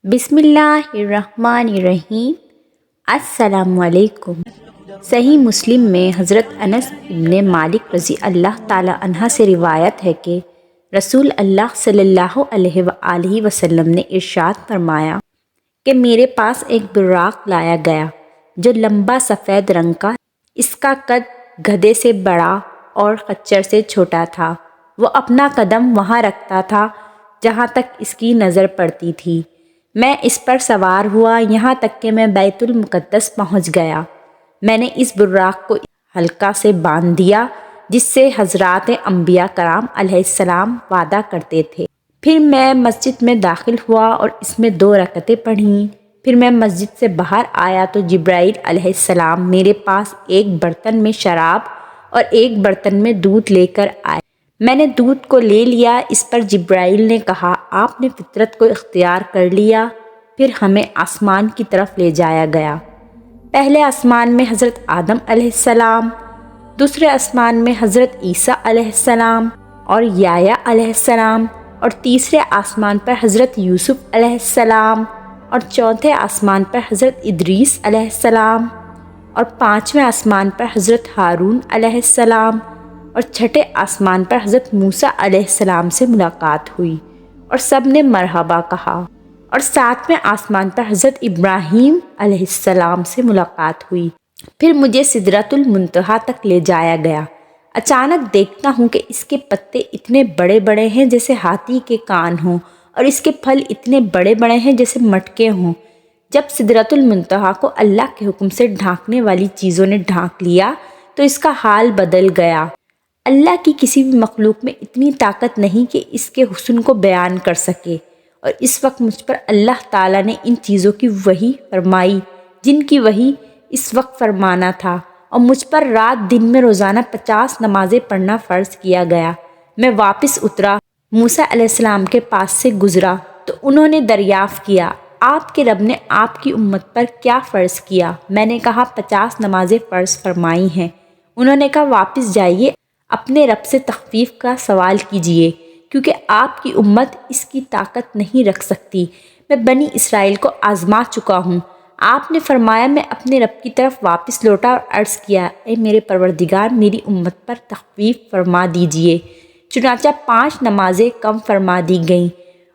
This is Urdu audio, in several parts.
بسم اللہ الرحمن الرحیم۔ السلام علیکم۔ صحیح مسلم میں حضرت انس ابن مالک رضی اللہ تعالی عنہ سے روایت ہے کہ رسول اللہ صلی اللہ علیہ وآلہ وسلم نے ارشاد فرمایا کہ میرے پاس ایک براق لایا گیا جو لمبا سفید رنگ کا، اس کا قد گدھے سے بڑا اور خچر سے چھوٹا تھا۔ وہ اپنا قدم وہاں رکھتا تھا جہاں تک اس کی نظر پڑتی تھی۔ میں اس پر سوار ہوا یہاں تک کہ میں بیت المقدس پہنچ گیا۔ میں نے اس براق کو حلقہ سے باندھ دیا جس سے حضرات انبیاء کرام علیہ السلام وعدہ کرتے تھے۔ پھر میں مسجد میں داخل ہوا اور اس میں 2 رکعتیں پڑھیں۔ پھر میں مسجد سے باہر آیا تو جبرائیل علیہ السلام میرے پاس ایک برتن میں شراب اور ایک برتن میں دودھ لے کر آئے۔ میں نے دودھ کو لے لیا۔ اس پر جبرائیل نے کہا، آپ نے فطرت کو اختیار کر لیا۔ پھر ہمیں آسمان کی طرف لے جایا گیا۔ پہلے آسمان میں حضرت آدم علیہ السلام، دوسرے آسمان میں حضرت عیسیٰ علیہ السلام اور یحییٰ علیہ السلام، اور تیسرے آسمان پر حضرت یوسف علیہ السلام، اور چوتھے آسمان پر حضرت ادریس علیہ السلام، اور 5ویں آسمان پر حضرت ہارون علیہ السلام، اور 6ٹھے آسمان پر حضرت موسیٰ علیہ السلام سے ملاقات ہوئی اور سب نے مرحبا کہا، اور 7ویں آسمان پر حضرت ابراہیم علیہ السلام سے ملاقات ہوئی۔ پھر مجھے سدرۃ المنتہا تک لے جایا گیا۔ اچانک دیکھتا ہوں کہ اس کے پتے اتنے بڑے بڑے ہیں جیسے ہاتھی کے کان ہوں، اور اس کے پھل اتنے بڑے بڑے ہیں جیسے مٹکے ہوں۔ جب سدرۃ المنتہا کو اللہ کے حکم سے ڈھانکنے والی چیزوں نے ڈھانک لیا تو اس کا حال بدل گیا۔ اللہ کی کسی بھی مخلوق میں اتنی طاقت نہیں کہ اس کے حسن کو بیان کر سکے، اور اس وقت مجھ پر اللہ تعالیٰ نے ان چیزوں کی وحی فرمائی جن کی وحی اس وقت فرمانا تھا، اور مجھ پر رات دن میں روزانہ 50 نمازیں پڑھنا فرض کیا گیا۔ میں واپس اترا، موسیٰ علیہ السلام کے پاس سے گزرا تو انہوں نے دریافت کیا، آپ کے رب نے آپ کی امت پر کیا فرض کیا؟ میں نے کہا 50 نمازیں فرض فرمائی ہیں۔ انہوں نے کہا واپس جائیے، اپنے رب سے تخفیف کا سوال کیجیے کیونکہ آپ کی امت اس کی طاقت نہیں رکھ سکتی۔ میں بنی اسرائیل کو آزما چکا ہوں۔ آپ نے فرمایا، میں اپنے رب کی طرف واپس لوٹا اور عرض کیا، اے میرے پروردگار، میری امت پر تخفیف فرما دیجیے۔ چنانچہ 5 نمازیں کم فرما دی گئیں،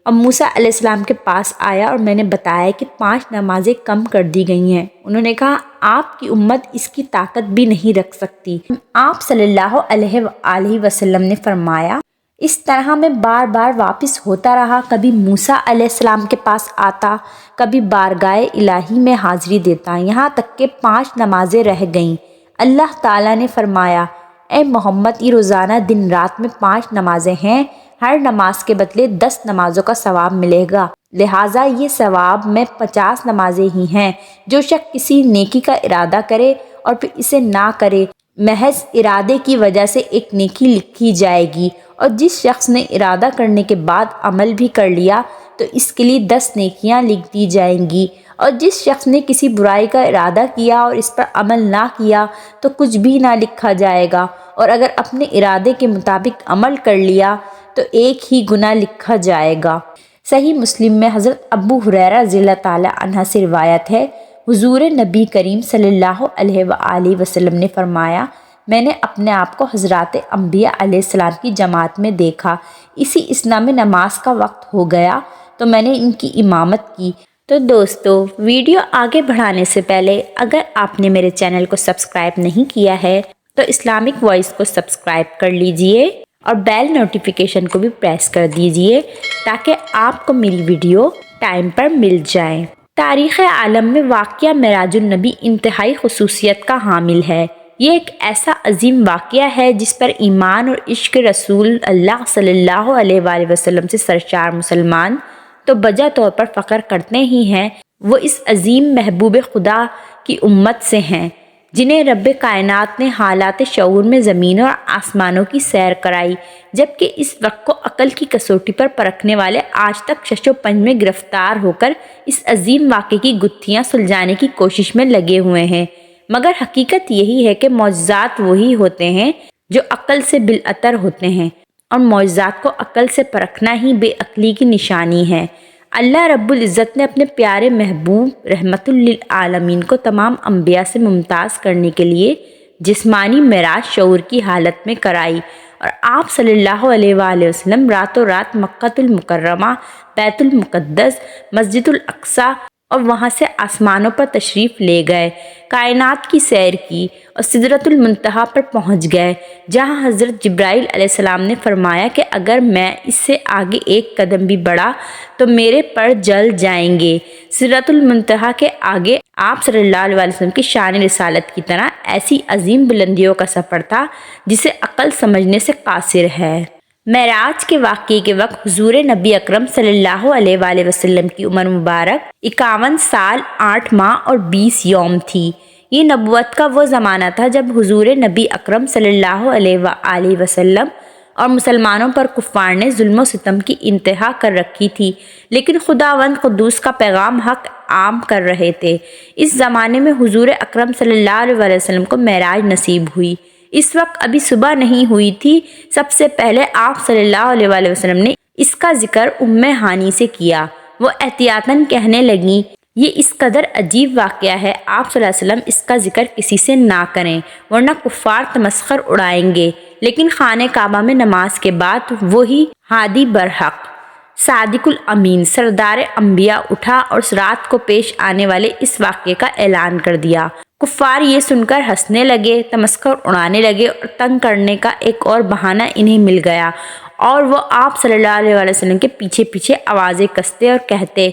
اور موسیٰ علیہ السلام کے پاس آیا اور میں نے بتایا کہ 5 نمازیں کم کر دی گئی ہیں۔ انہوں نے کہا، آپ کی امت اس کی طاقت بھی نہیں رکھ سکتی۔ آپ صلی اللہ علیہ وآلہ وسلم نے فرمایا، اس طرح میں بار بار واپس ہوتا رہا۔ کبھی موسیٰ علیہ السلام کے پاس آتا، کبھی بارگاہ الہی میں حاضری دیتا، یہاں تک کہ 5 نمازیں رہ گئیں۔ اللہ تعالیٰ نے فرمایا، اے محمد، یہ روزانہ دن رات میں 5 نمازیں ہیں، ہر نماز کے بدلے 10 نمازوں کا ثواب ملے گا، لہٰذا یہ ثواب میں 50 نمازیں ہی ہیں۔ جو شخص کسی نیکی کا ارادہ کرے اور پھر اسے نہ کرے، محض ارادے کی وجہ سے ایک نیکی لکھی جائے گی، اور جس شخص نے ارادہ کرنے کے بعد عمل بھی کر لیا تو اس کے لیے 10 نیکیاں لکھ دی جائیں گی، اور جس شخص نے کسی برائی کا ارادہ کیا اور اس پر عمل نہ کیا تو کچھ بھی نہ لکھا جائے گا، اور اگر اپنے ارادے کے مطابق عمل کر لیا تو ایک ہی گناہ لکھا جائے گا۔ صحیح مسلم میں حضرت ابو ہریرہ رضی اللہ تعالی عنہ سے روایت ہے، حضور نبی کریم صلی اللہ علیہ وآلہ وسلم نے فرمایا، میں نے اپنے آپ کو حضرات انبیاء علیہ السلام کی جماعت میں دیکھا۔ اسی اثنا میں نماز کا وقت ہو گیا تو میں نے ان کی امامت کی۔ تو دوستو، ویڈیو آگے بڑھانے سے پہلے اگر آپ نے میرے چینل کو سبسکرائب نہیں کیا ہے تو اسلامک وائس کو سبسکرائب کر لیجئے اور بیل نوٹیفیکیشن کو بھی پریس کر دیجئے تاکہ آپ کو میری ویڈیو ٹائم پر مل جائیں۔ تاریخ عالم میں واقعہ معراج النبی انتہائی خصوصیت کا حامل ہے۔ یہ ایک ایسا عظیم واقعہ ہے جس پر ایمان اور عشق رسول اللہ صلی اللہ علیہ وآلہ وسلم سے سرشار مسلمان تو بجا طور پر فخر کرتے ہی ہیں۔ وہ اس عظیم محبوب خدا کی امت سے ہیں جنہیں رب کائنات نے حالات شعور میں زمینوں اور آسمانوں کی سیر کرائی، جبکہ اس وقت کو عقل کی کسوٹی پر پرکھنے والے آج تک شش و پنج میں گرفتار ہو کر اس عظیم واقعے کی گتھیاں سلجھانے کی کوشش میں لگے ہوئے ہیں۔ مگر حقیقت یہی ہے کہ معجزات وہی ہوتے ہیں جو عقل سے بالاتر ہوتے ہیں، اور معجزات کو عقل سے پرکھنا ہی بے عقلی کی نشانی ہے۔ اللہ رب العزت نے اپنے پیارے محبوب رحمت للعالمین کو تمام انبیاء سے ممتاز کرنے کے لیے جسمانی معراج شعور کی حالت میں کرائی، اور آپ صلی اللہ علیہ وآلہ وسلم راتوں رات مکہ المکرمہ، بیت المقدس، مسجد الاقصی اور وہاں سے آسمانوں پر تشریف لے گئے، کائنات کی سیر کی اور سدرۃ المنتہا پر پہنچ گئے، جہاں حضرت جبرائیل علیہ السلام نے فرمایا کہ اگر میں اس سے آگے ایک قدم بھی بڑھا تو میرے پر جل جائیں گے۔ سدرۃ المنتہا کے آگے آپ صلی اللہ علیہ وسلم کی شان رسالت کی طرح ایسی عظیم بلندیوں کا سفر تھا جسے عقل سمجھنے سے قاصر ہے۔ معراج کے واقعے کے وقت حضور نبی اکرم صلی اللہ علیہ وآلہ وسلم کی عمر مبارک 51 سال 8 ماہ اور 20 یوم تھی۔ یہ نبوت کا وہ زمانہ تھا جب حضور نبی اکرم صلی اللہ علیہ وآلہ وسلم اور مسلمانوں پر کفار نے ظلم و ستم کی انتہا کر رکھی تھی، لیکن خداوند قدوس کا پیغام حق عام کر رہے تھے۔ اس زمانے میں حضور اکرم صلی اللہ علیہ وآلہ وسلم کو معراج نصیب ہوئی۔ اس وقت ابھی صبح نہیں ہوئی تھی۔ سب سے پہلے آپ صلی اللہ علیہ وآلہ وسلم نے اس کا ذکر ام ہانی سے کیا۔ وہ احتیاطاً کہنے لگیں، یہ اس قدر عجیب واقعہ ہے، آپ صلی اللہ علیہ وسلم اس کا ذکر کسی سے نہ کریں ورنہ کفار تمسخر اڑائیں گے۔ لیکن خانہ کعبہ میں نماز کے بعد وہی ہادی برحق، صادق الامین، سردار انبیاء اٹھا اور رات کو پیش آنے والے اس واقعے کا اعلان کر دیا۔ کفار یہ سن کر ہنسنے لگے، تمسخر اڑانے لگے اور تنگ کرنے کا ایک اور بہانہ انہیں مل گیا، اور وہ آپ صلی اللہ علیہ وآلہ وسلم کے پیچھے پیچھے آوازیں کستے اور کہتے،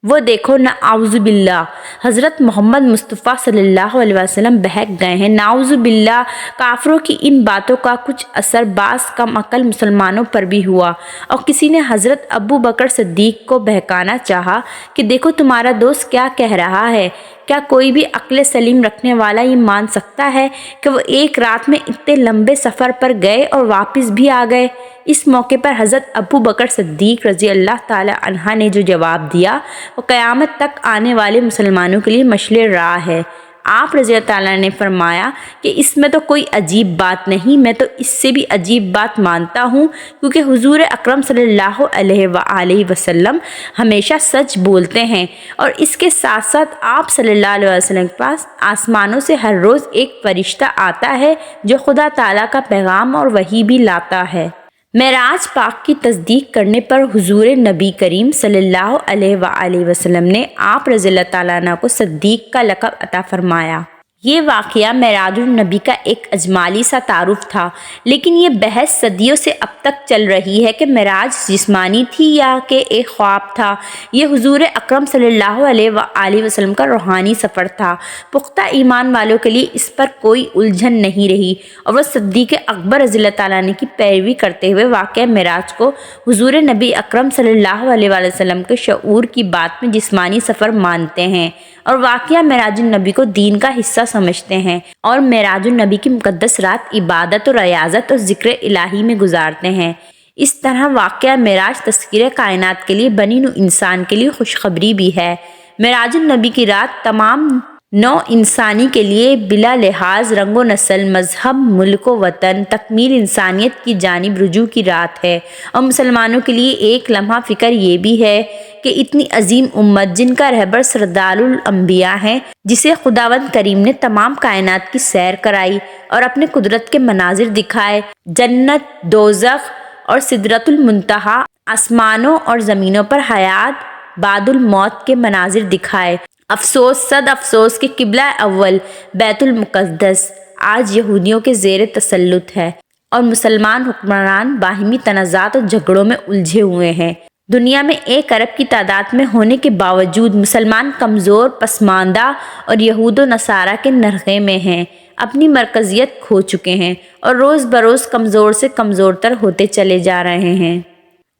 وہ دیکھو نعوذ باللہ، حضرت محمد مصطفیٰ صلی اللہ علیہ وسلم بہک گئے ہیں، نعوذ باللہ۔ کافروں کی ان باتوں کا کچھ اثر بعض کم عقل مسلمانوں پر بھی ہوا، اور کسی نے حضرت ابو بکر صدیق کو بہکانا چاہا کہ دیکھو تمہارا دوست کیا کہہ رہا ہے۔ کیا کوئی بھی عقل سلیم رکھنے والا یہ مان سکتا ہے کہ وہ ایک رات میں اتنے لمبے سفر پر گئے اور واپس بھی آ گئے؟ اس موقع پر حضرت ابو بکر صدیق رضی اللہ تعالی عنہ نے جو جواب دیا وہ قیامت تک آنے والے مسلمانوں کے لیے مشعل راہ ہے۔ آپ رضی اللہ تعالیٰ نے فرمایا کہ اس میں تو کوئی عجیب بات نہیں، میں تو اس سے بھی عجیب بات مانتا ہوں، کیونکہ حضور اکرم صلی اللہ علیہ وآلہ وسلم ہمیشہ سچ بولتے ہیں، اور اس کے ساتھ ساتھ آپ صلی اللہ علیہ وسلم کے پاس آسمانوں سے ہر روز ایک فرشتہ آتا ہے جو خدا تعالیٰ کا پیغام اور وحی بھی لاتا ہے۔ معراج پاک کی تصدیق کرنے پر حضور نبی کریم صلی اللہ علیہ وآلہ وسلم نے آپ رضی اللہ تعالیٰ عنہ کو صدیق کا لقب عطا فرمایا۔ یہ واقعہ معراج النبی کا ایک اجمالی سا تعارف تھا، لیکن یہ بحث صدیوں سے اب تک چل رہی ہے کہ معراج جسمانی تھی یا کہ ایک خواب تھا۔ یہ حضور اکرم صلی اللہ علیہ وآلہ وسلم کا روحانی سفر تھا۔ پختہ ایمان والوں کے لیے اس پر کوئی الجھن نہیں رہی، اور وہ صدیق اکبر رضی اللہ تعالیٰ عنہ کی پیروی کرتے ہوئے واقعہ معراج کو حضور نبی اکرم صلی اللہ علیہ وآلہ وسلم کے شعور کی بات میں جسمانی سفر مانتے ہیں، اور واقعہ معراج النبی کو دین کا حصہ سمجھتے ہیں، اور معراج النبی کی مقدس رات عبادت اور ریاضت اور ذکر الہی میں گزارتے ہیں۔ اس طرح واقعہ معراج تذکیر کائنات کے لیے بنی نوع انسان کے لیے خوشخبری بھی ہے۔ معراج النبی کی رات تمام نوع انسانی کے لیے بلا لحاظ رنگ و نسل، مذہب، ملک و وطن، تکمیل انسانیت کی جانب رجوع کی رات ہے، اور مسلمانوں کے لیے ایک لمحہ فکر یہ بھی ہے کہ اتنی عظیم امت جن کا رہبر سردار الانبیاء ہے، جسے خداوند کریم نے تمام کائنات کی سیر کرائی اور اپنے قدرت کے مناظر دکھائے، جنت، دوزخ اور سدرۃ المنتہا، آسمانوں اور زمینوں پر حیات بعد الموت کے مناظر دکھائے۔ افسوس، صد افسوس کہ قبلہ اول بیت المقدس آج یہودیوں کے زیر تسلط ہے، اور مسلمان حکمران باہمی تنازعات اور جھگڑوں میں الجھے ہوئے ہیں۔ دنیا میں 1 ارب کی تعداد میں ہونے کے باوجود مسلمان کمزور، پسماندہ اور یہود و نصارہ کے نرغے میں ہیں، اپنی مرکزیت کھو چکے ہیں، اور روز بروز کمزور سے کمزور تر ہوتے چلے جا رہے ہیں۔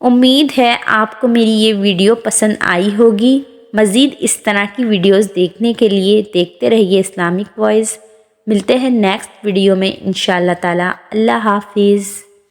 امید ہے آپ کو میری یہ ویڈیو پسند آئی ہوگی۔ مزید اس طرح کی ویڈیوز دیکھنے کے لیے دیکھتے رہیے اسلامک وائس۔ ملتے ہیں نیکسٹ ویڈیو میں انشاءاللہ تعالی۔ اللہ حافظ۔